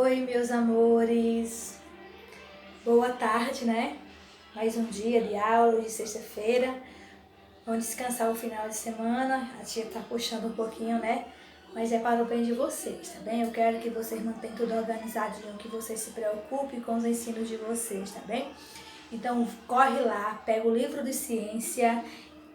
Oi, meus amores. Boa tarde, né? Mais um dia de aula de sexta-feira. Vamos descansar o final de semana. A tia tá puxando um pouquinho, né? Mas é para o bem de vocês, tá bem? Eu quero que vocês mantenham tudo organizadinho, que vocês se preocupem com os ensinos de vocês, tá bem? Então, corre lá, pega o livro de ciência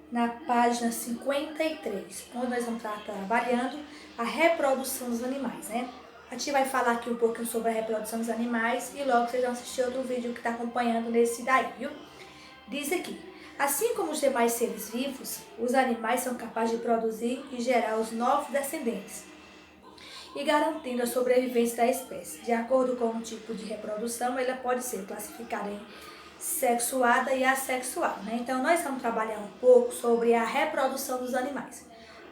na página 53, onde nós vamos estar trabalhando a reprodução dos animais, né? A gente vai falar aqui um pouquinho sobre a reprodução dos animais e logo vocês vão assistir outro vídeo que está acompanhando nesse daí, viu? Diz aqui, assim como os demais seres vivos, os animais são capazes de produzir e gerar os novos descendentes e garantindo a sobrevivência da espécie. De acordo com o tipo de reprodução, ela pode ser classificada em sexuada e assexuada, né? Então, nós vamos trabalhar um pouco sobre a reprodução dos animais.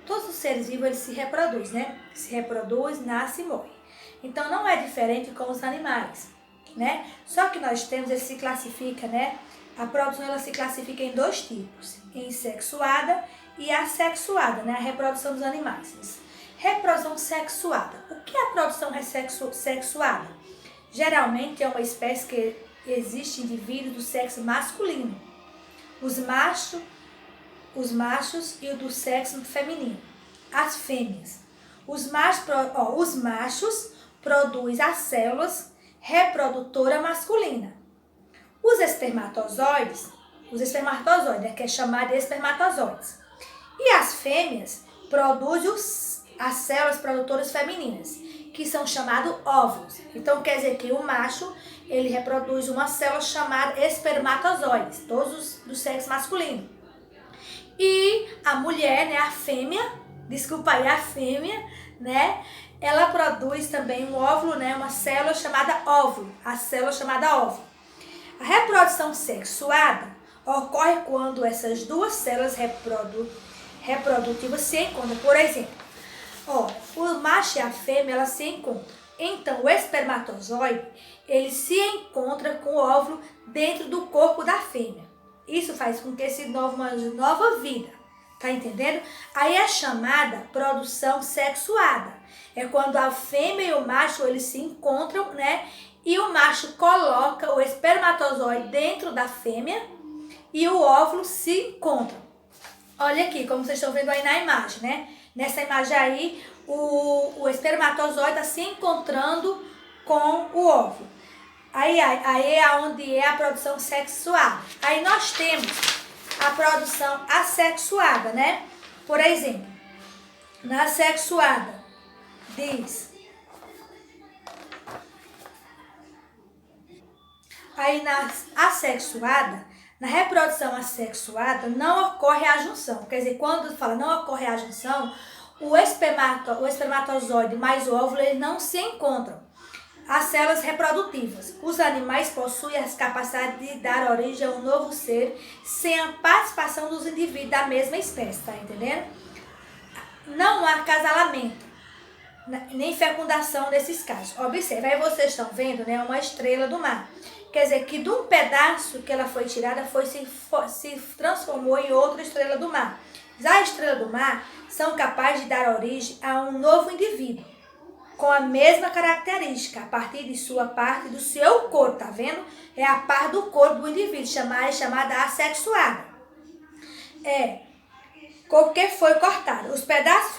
Todos os seres vivos, eles se reproduzem, né? Se reproduz, nasce e morre. Então, não é diferente com os animais, né? Só que nós temos, ele se classifica, né? A produção, ela se classifica em dois tipos, em sexuada e assexuada, né? A reprodução dos animais. Reprodução sexuada. O que é a produção sexuada? Geralmente, é uma espécie que existe indivíduos do sexo masculino, os machos e o do sexo feminino, as fêmeas. Os machos produzem as células reprodutora masculina. Os espermatozoides, né, que é chamado de espermatozoides. E as fêmeas produzem as células produtoras femininas, que são chamados óvulos. Então, quer dizer que o macho, ele reproduz uma célula chamada espermatozoides, todos do sexo masculino. E a mulher, né, a fêmea, né, ela produz também um óvulo, né, uma célula chamada óvulo, a célula chamada óvulo. A reprodução sexuada ocorre quando essas duas células reprodutivas se encontram. Por exemplo, o macho e a fêmea, elas se encontram. Então, o espermatozoide, ele se encontra com o óvulo dentro do corpo da fêmea. Isso faz com que se uma nova vida, tá entendendo? Aí é chamada produção sexuada. É quando a fêmea e o macho, eles se encontram, né? E o macho coloca o espermatozoide dentro da fêmea e o óvulo se encontram. Olha aqui, como vocês estão vendo aí na imagem, né? Nessa imagem aí, o espermatozoide está se encontrando com o óvulo. Aí é onde é a produção sexuada. Aí nós temos a produção assexuada, né? Por exemplo, na sexuada, diz... Aí na assexuada, na reprodução assexuada, não ocorre a junção. Quer dizer, quando fala não ocorre a junção, o espermatozoide mais o óvulo, eles não se encontram. As células reprodutivas. Os animais possuem as capacidades de dar origem a um novo ser sem a participação dos indivíduos da mesma espécie, tá entendendo? Não há acasalamento, nem fecundação nesses casos. Observe, aí vocês estão vendo, né, uma estrela do mar. Quer dizer que de um pedaço que ela foi tirada, se transformou em outra estrela do mar. Já as estrelas do mar são capazes de dar origem a um novo indivíduo, com a mesma característica, a partir de sua parte do seu corpo, tá vendo? É a parte do corpo do indivíduo, chamada assexuada. Porque foi cortado. Os pedaços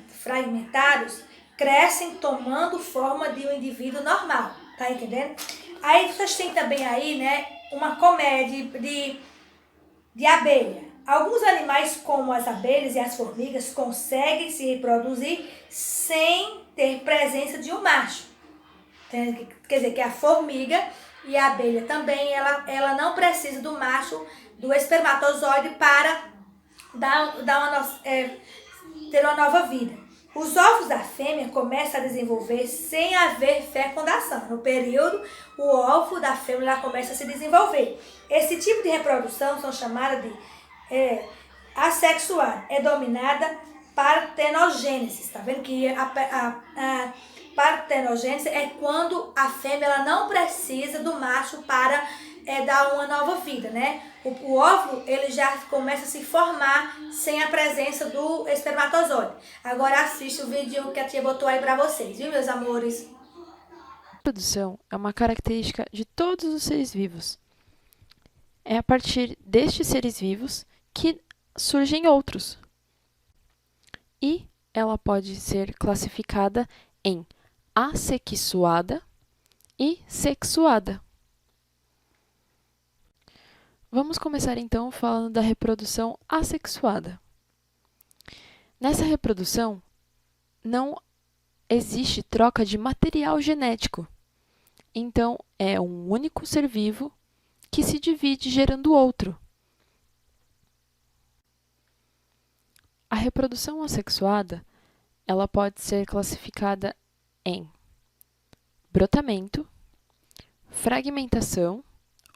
fragmentados crescem tomando forma de um indivíduo normal, tá entendendo? Aí vocês têm também aí, né, uma colmeia de abelha. Alguns animais, como as abelhas e as formigas, conseguem se reproduzir sem ter presença de um macho. Quer dizer que a formiga e a abelha também, ela não precisa do macho, do espermatozoide para ter uma nova vida. Os ovos da fêmea começam a desenvolver sem haver fecundação. No período, o ovo da fêmea ela começa a se desenvolver. Esse tipo de reprodução são chamadas de assexuada. É dominada partenogênese. Tá vendo que a partenogênese é quando a fêmea ela não precisa do macho para dar uma nova vida, né? O óvulo, ele já começa a se formar sem a presença do espermatozoide. Agora assiste o vídeo que a tia botou aí pra vocês, viu, meus amores? reprodução é uma característica de todos os seres vivos. É a partir destes seres vivos que surgem outros. E ela pode ser classificada em assexuada e sexuada. Vamos começar então falando da reprodução assexuada. Nessa reprodução, não existe troca de material genético. Então, é um único ser vivo que se divide gerando outro. A reprodução assexuada, ela pode ser classificada em brotamento, fragmentação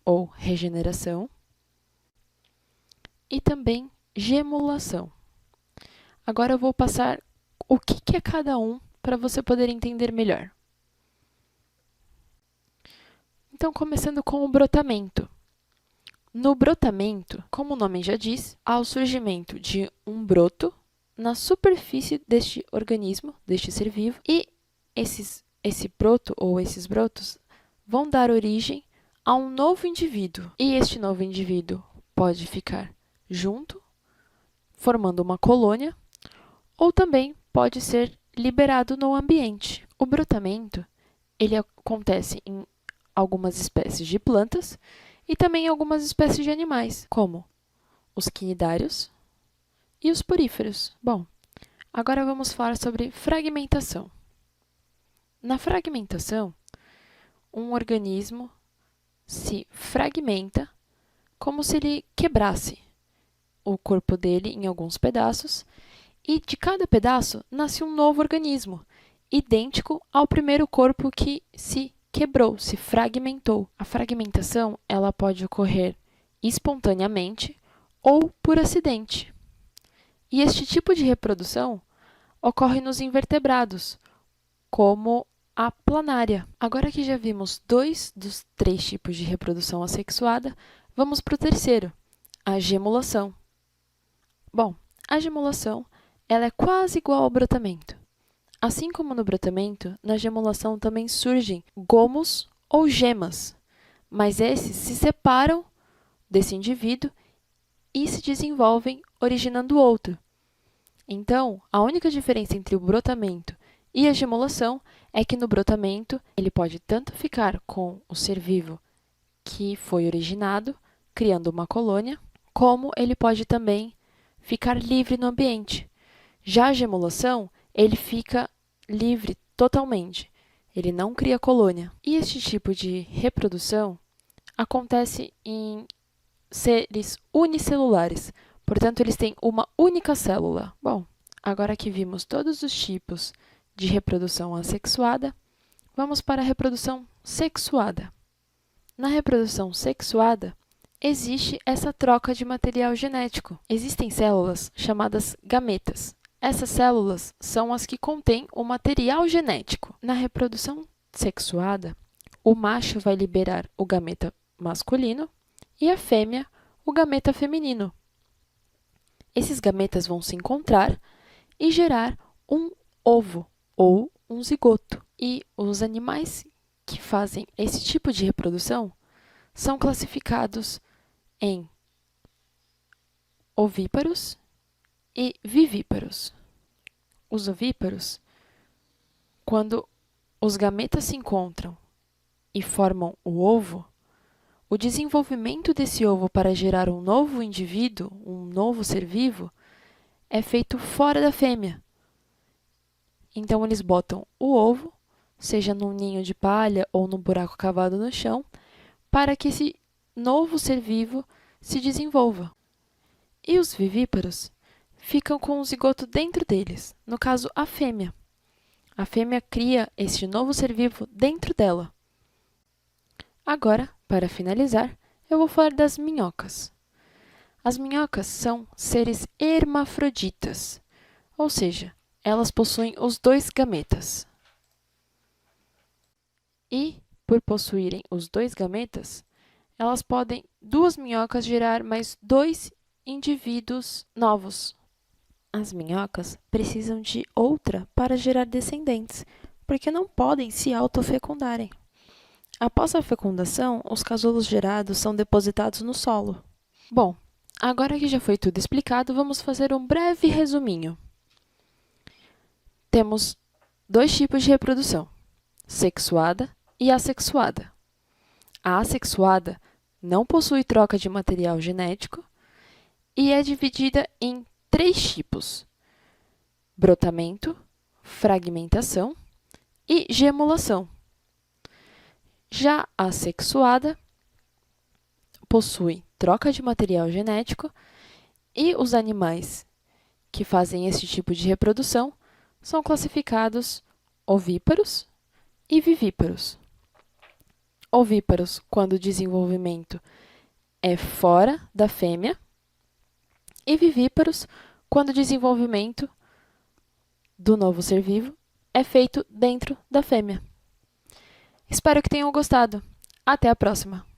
ou regeneração e também gemulação. Agora eu vou passar o que é cada um para você poder entender melhor. Então, começando com o brotamento. No brotamento, como o nome já diz, há o surgimento de um broto na superfície deste organismo, deste ser vivo, e esse broto ou esses brotos vão dar origem a um novo indivíduo. E este novo indivíduo pode ficar junto, formando uma colônia, ou também pode ser liberado no ambiente. O brotamento, ele acontece em algumas espécies de plantas e também em algumas espécies de animais, como os quinidários e os poríferos. Bom, agora vamos falar sobre fragmentação. Na fragmentação, um organismo se fragmenta como se ele quebrasse o corpo dele em alguns pedaços e de cada pedaço nasce um novo organismo, idêntico ao primeiro corpo que se quebrou, se fragmentou. A fragmentação, ela pode ocorrer espontaneamente ou por acidente. E este tipo de reprodução ocorre nos invertebrados, como a planária. Agora que já vimos 2 dos 3 tipos de reprodução assexuada, vamos para o terceiro, a gemulação. Bom, a gemulação ela é quase igual ao brotamento. Assim como no brotamento, na gemulação também surgem gomos ou gemas, mas esses se separam desse indivíduo e se desenvolvem originando outro. Então, a única diferença entre o brotamento e a gemulação é que no brotamento ele pode tanto ficar com o ser vivo que foi originado, criando uma colônia, como ele pode também ficar livre no ambiente. Já a gemulação, ele fica livre totalmente, ele não cria colônia. E este tipo de reprodução acontece em seres unicelulares, portanto, eles têm uma única célula. Bom, agora que vimos todos os tipos de reprodução assexuada, vamos para a reprodução sexuada. Na reprodução sexuada, existe essa troca de material genético. Existem células chamadas gametas. Essas células são as que contêm o material genético. Na reprodução sexuada, o macho vai liberar o gameta masculino e a fêmea o gameta feminino. Esses gametas vão se encontrar e gerar um ovo ou um zigoto. E os animais que fazem esse tipo de reprodução são classificados em ovíparos e vivíparos. Os ovíparos, quando os gametas se encontram e formam o ovo, o desenvolvimento desse ovo para gerar um novo indivíduo, um novo ser vivo, é feito fora da fêmea. Então, eles botam o ovo, seja num ninho de palha ou num buraco cavado no chão, para que esse novo ser vivo se desenvolva. E os vivíparos ficam com o zigoto dentro deles, no caso, a fêmea. A fêmea cria este novo ser vivo dentro dela. Agora, para finalizar, eu vou falar das minhocas. As minhocas são seres hermafroditas, ou seja, elas possuem os 2 gametas. E, por possuírem os 2 gametas, elas podem, 2 minhocas, gerar mais 2 indivíduos novos. As minhocas precisam de outra para gerar descendentes, porque não podem se autofecundarem. Após a fecundação, os casulos gerados são depositados no solo. Bom, agora que já foi tudo explicado, vamos fazer um breve resuminho. Temos 2 tipos de reprodução, sexuada e assexuada. A assexuada não possui troca de material genético e é dividida em 3 tipos: brotamento, fragmentação e gemulação. Já a assexuada possui troca de material genético e os animais que fazem esse tipo de reprodução são classificados ovíparos e vivíparos. Ovíparos, quando o desenvolvimento é fora da fêmea, e vivíparos, quando o desenvolvimento do novo ser vivo é feito dentro da fêmea. Espero que tenham gostado. Até a próxima!